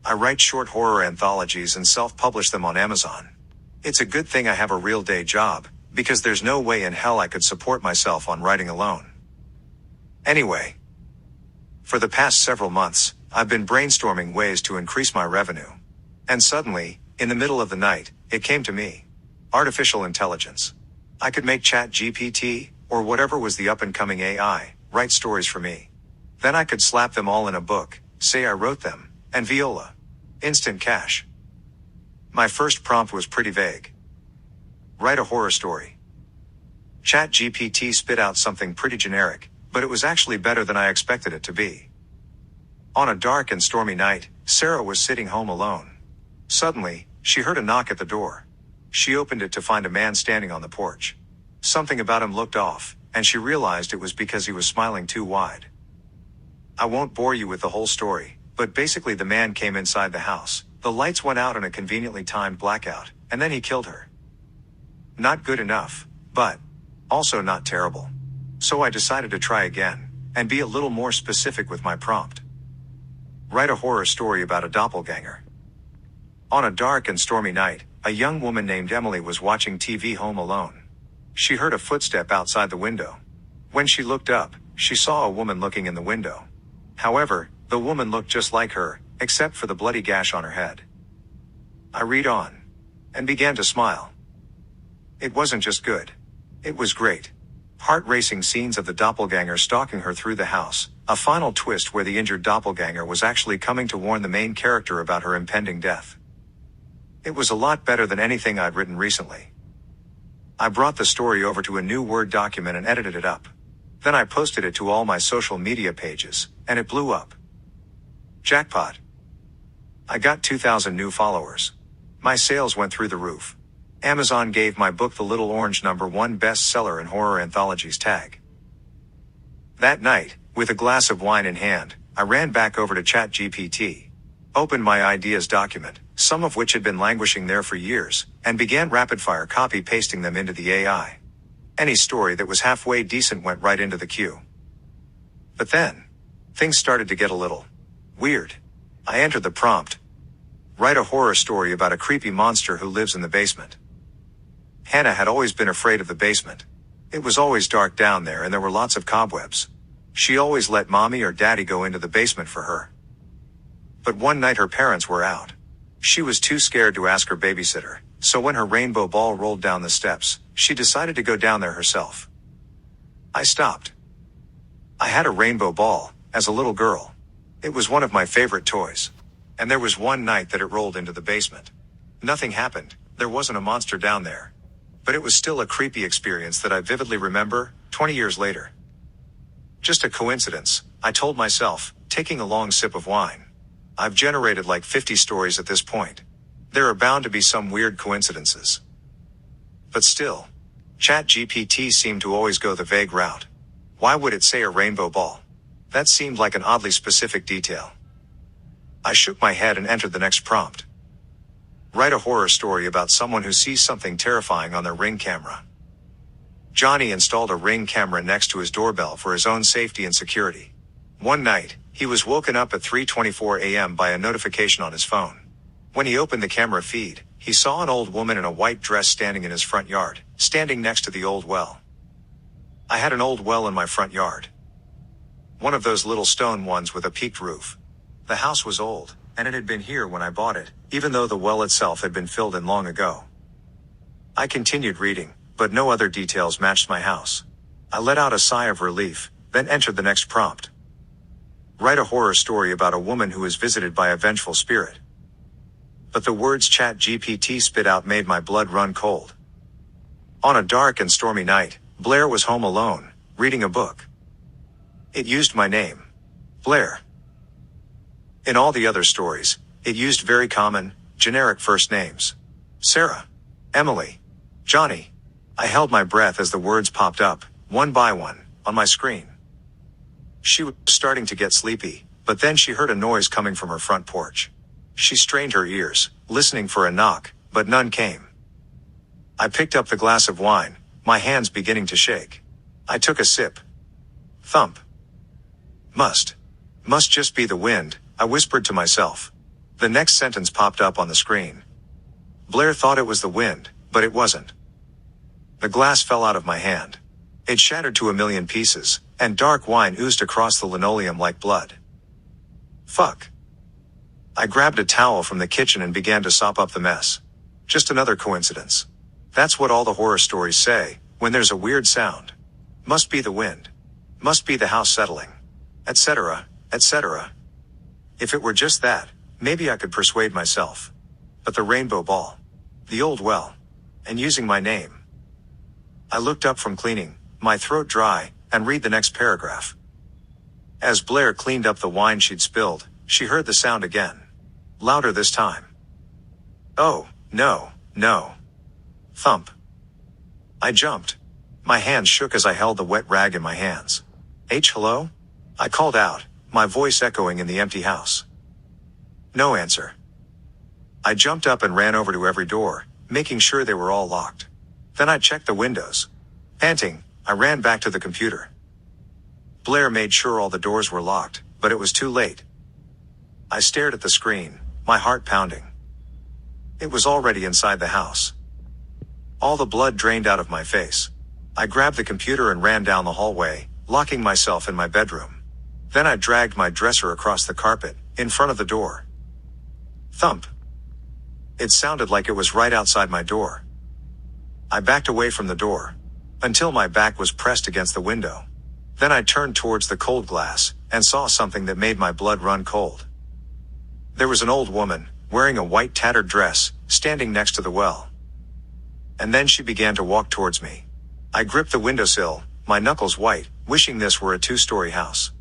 I write short horror anthologies and self-publish them on Amazon. It's a good thing I have a real day job, because there's no way in hell I could support myself on writing alone. Anyway, for the past several months, I've been brainstorming ways to increase my revenue. And suddenly, in the middle of the night, it came to me. Artificial intelligence. I could make ChatGPT, or whatever was the up-and-coming AI, write stories for me. Then I could slap them all in a book, say I wrote them, and viola. Instant cash. My first prompt was pretty vague. Write a horror story. ChatGPT spit out something pretty generic, but it was actually better than I expected it to be. On a dark and stormy night, Sarah was sitting home alone. Suddenly, she heard a knock at the door. She opened it to find a man standing on the porch. Something about him looked off, and she realized it was because he was smiling too wide. I won't bore you with the whole story, but basically the man came inside the house, the lights went out in a conveniently timed blackout, and then he killed her. Not good enough, but also not terrible. So I decided to try again, and be a little more specific with my prompt. Write a horror story about a doppelganger. On a dark and stormy night, a young woman named Emily was watching TV home alone. She heard a footstep outside the window. When she looked up, she saw a woman looking in the window. However, the woman looked just like her, except for the bloody gash on her head. I read on, and began to smile. It wasn't just good. It was great. Heart-racing scenes of the doppelganger stalking her through the house, a final twist where the injured doppelganger was actually coming to warn the main character about her impending death. It was a lot better than anything I'd written recently. I brought the story over to a new Word document and edited it up. Then I posted it to all my social media pages, and it blew up. Jackpot. I got 2,000 new followers. My sales went through the roof. Amazon gave my book the Little Orange #1 bestseller in horror anthologies tag. That night, with a glass of wine in hand, I ran back over to ChatGPT, opened my ideas document, some of which had been languishing there for years, and began rapid-fire copy-pasting them into the AI. Any story that was halfway decent went right into the queue. But then, things started to get a little weird. I entered the prompt. Write a horror story about a creepy monster who lives in the basement. Hannah had always been afraid of the basement. It was always dark down there and there were lots of cobwebs. She always let mommy or daddy go into the basement for her. But one night her parents were out. She was too scared to ask her babysitter, so when her rainbow ball rolled down the steps, she decided to go down there herself. I stopped. I had a rainbow ball, as a little girl. It was one of my favorite toys. And there was one night that it rolled into the basement. Nothing happened, there wasn't a monster down there. But it was still a creepy experience that I vividly remember, 20 years later. Just a coincidence, I told myself, taking a long sip of wine. I've generated like 50 stories at this point. There are bound to be some weird coincidences. But still, ChatGPT seemed to always go the vague route. Why would it say a rainbow ball? That seemed like an oddly specific detail. I shook my head and entered the next prompt. Write a horror story about someone who sees something terrifying on their Ring camera. Johnny installed a Ring camera next to his doorbell for his own safety and security. One night, he was woken up at 3:24 a.m. by a notification on his phone. When he opened the camera feed, he saw an old woman in a white dress standing in his front yard, standing next to the old well. I had an old well in my front yard. One of those little stone ones with a peaked roof. The house was old, and it had been here when I bought it, even though the well itself had been filled in long ago. I continued reading, but no other details matched my house. I let out a sigh of relief, then entered the next prompt. Write a horror story about a woman who is visited by a vengeful spirit. But the words ChatGPT spit out made my blood run cold. On a dark and stormy night, Blair was home alone, reading a book. It used my name. Blair. In all the other stories, it used very common, generic first names. Sarah. Emily. Johnny. I held my breath as the words popped up, one by one, on my screen. She was starting to get sleepy, but then she heard a noise coming from her front porch. She strained her ears, listening for a knock, but none came. I picked up the glass of wine, my hands beginning to shake. I took a sip. Thump. Must just be the wind, I whispered to myself. The next sentence popped up on the screen. Blair thought it was the wind, but it wasn't. The glass fell out of my hand. It shattered to a million pieces, and dark wine oozed across the linoleum like blood. Fuck. I grabbed a towel from the kitchen and began to sop up the mess. Just another coincidence. That's what all the horror stories say, when there's a weird sound. Must be the wind. Must be the house settling. Etc., etc. If it were just that, maybe I could persuade myself. But the rainbow ball. The old well. And using my name. I looked up from cleaning, my throat dry, and read the next paragraph. As Blair cleaned up the wine she'd spilled, she heard the sound again. Louder this time. Oh, no, no. Thump. I jumped. My hands shook as I held the wet rag in my hands. Hello? I called out, my voice echoing in the empty house. No answer. I jumped up and ran over to every door, making sure they were all locked. Then I checked the windows. Panting, I ran back to the computer. Blair made sure all the doors were locked, but it was too late. I stared at the screen, my heart pounding. It was already inside the house. All the blood drained out of my face. I grabbed the computer and ran down the hallway, locking myself in my bedroom. Then I dragged my dresser across the carpet, in front of the door. Thump. It sounded like it was right outside my door. I backed away from the door, until my back was pressed against the window. Then I turned towards the cold glass, and saw something that made my blood run cold. There was an old woman, wearing a white tattered dress, standing next to the well. And then she began to walk towards me. I gripped the windowsill, my knuckles white, wishing this were a 2-story house.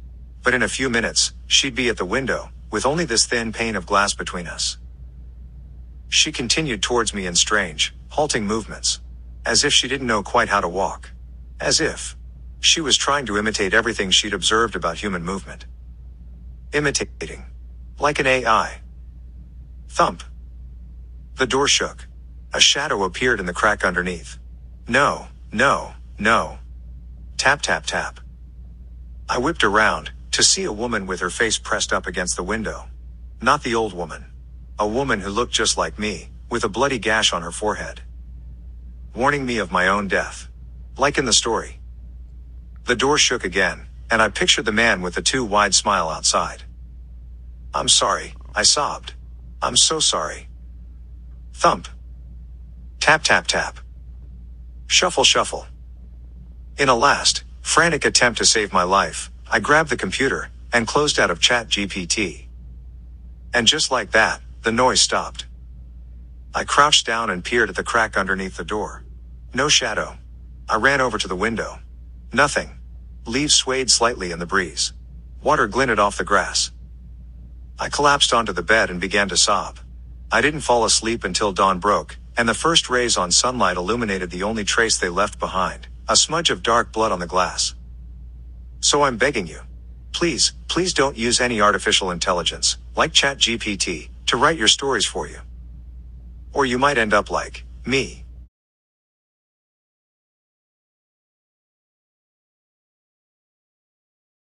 But in a few minutes, she'd be at the window, with only this thin pane of glass between us. She continued towards me in strange, halting movements. As if she didn't know quite how to walk. As if she was trying to imitate everything she'd observed about human movement. Imitating. Like an AI. Thump. The door shook. A shadow appeared in the crack underneath. No, no, no. Tap, tap, tap. I whipped around, to see a woman with her face pressed up against the window. Not the old woman. A woman who looked just like me, with a bloody gash on her forehead. Warning me of my own death. Like in the story. The door shook again, and I pictured the man with the too wide smile outside. I'm sorry, I sobbed. I'm so sorry. Thump. Tap, tap, tap. Shuffle, shuffle. In a last, frantic attempt to save my life, I grabbed the computer, and closed out of ChatGPT. And just like that, the noise stopped. I crouched down and peered at the crack underneath the door. No shadow. I ran over to the window. Nothing. Leaves swayed slightly in the breeze. Water glinted off the grass. I collapsed onto the bed and began to sob. I didn't fall asleep until dawn broke, and the first rays on sunlight illuminated the only trace they left behind, a smudge of dark blood on the glass. So I'm begging you. Please, please don't use any artificial intelligence, like ChatGPT, to write your stories for you. Or you might end up like me.